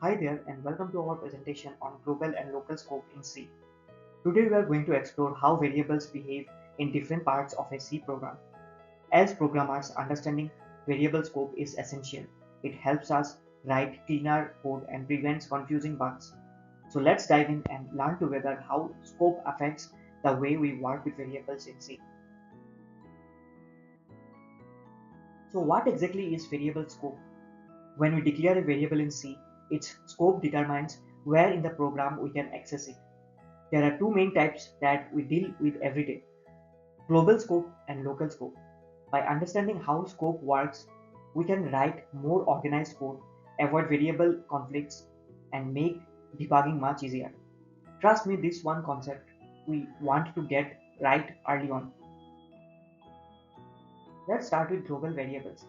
Hi there and welcome to our presentation on global and local scope in C. Today we are going to explore how variables behave in different parts of a C program. As programmers, understanding variable scope is essential. It helps us write cleaner code and prevents confusing bugs. So let's dive in and learn together how scope affects the way we work with variables in C. So what exactly is variable scope? When we declare a variable in C, its scope determines where in the program we can access it. There are two main types that we deal with every day: global scope and local scope. By understanding how scope works, we can write more organized code, avoid variable conflicts, and make debugging much easier. Trust me, this one concept we want to get right early on. Let's start with global variables.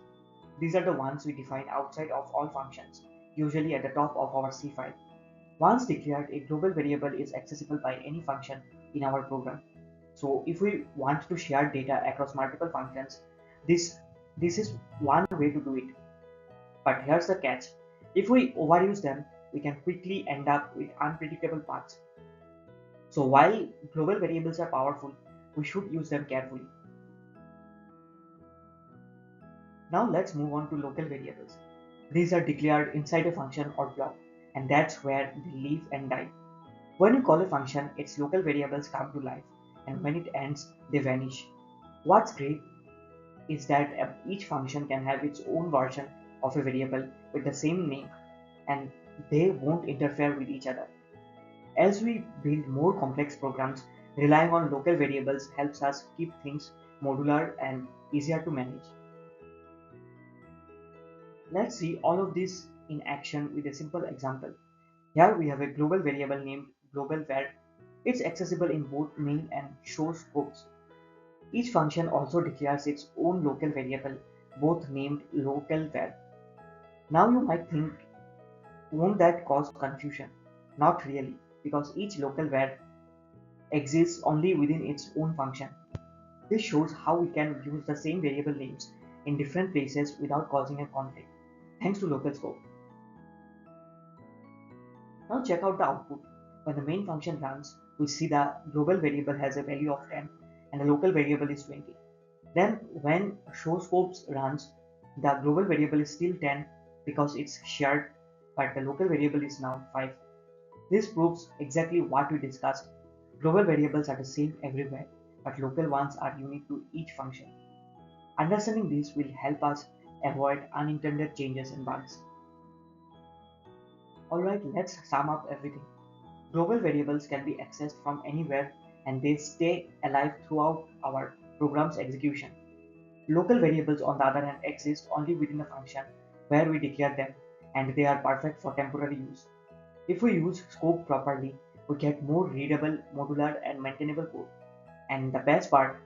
These are the ones we define outside of all functions, usually at the top of our C file. Once declared, a global variable is accessible by any function in our program. So if we want to share data across multiple functions, this this is one way to do it. But here's the catch. If we overuse them, we can quickly end up with unpredictable paths. So while global variables are powerful, we should use them carefully. Now let's move on to local variables. These are declared inside a function or block, and that's where they live and die. When you call a function, its local variables come to life, and when it ends, they vanish. What's great is that each function can have its own version of a variable with the same name, and they won't interfere with each other. As we build more complex programs, relying on local variables helps us keep things modular and easier to manage. Let's see all of this in action with a simple example. Here we have a global variable named global_var. It's accessible in both main and show scopes. Each function also declares its own local variable, both named local_var. Now you might think, won't that cause confusion? Not really, because each local_var exists only within its own function. This shows how we can use the same variable names in different places without causing a conflict, thanks to local scope. Now check out the output. When the main function runs, we see the global variable has a value of 10 and the local variable is 20. Then when showScopes runs, the global variable is still 10 because it's shared, but the local variable is now 5. This proves exactly what we discussed. Global variables are the same everywhere, but local ones are unique to each function. Understanding this will help us avoid unintended changes and bugs. Alright, let's sum up everything. Global variables can be accessed from anywhere and they stay alive throughout our program's execution. Local variables, on the other hand, exist only within the function where we declare them, and they are perfect for temporary use. If we use scope properly, we get more readable, modular, and maintainable code. And the best part,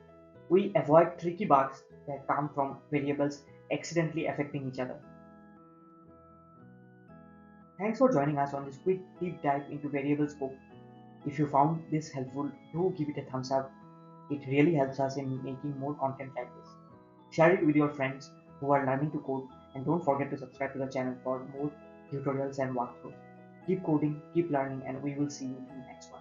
we avoid tricky bugs that come from variables accidentally affecting each other. Thanks for joining us on this quick deep dive into variable scope. If you found this helpful, do give it a thumbs up. It really helps us in making more content like this. Share it with your friends who are learning to code, and don't forget to subscribe to the channel for more tutorials and walkthroughs. Keep coding, keep learning, and we will see you in the next one.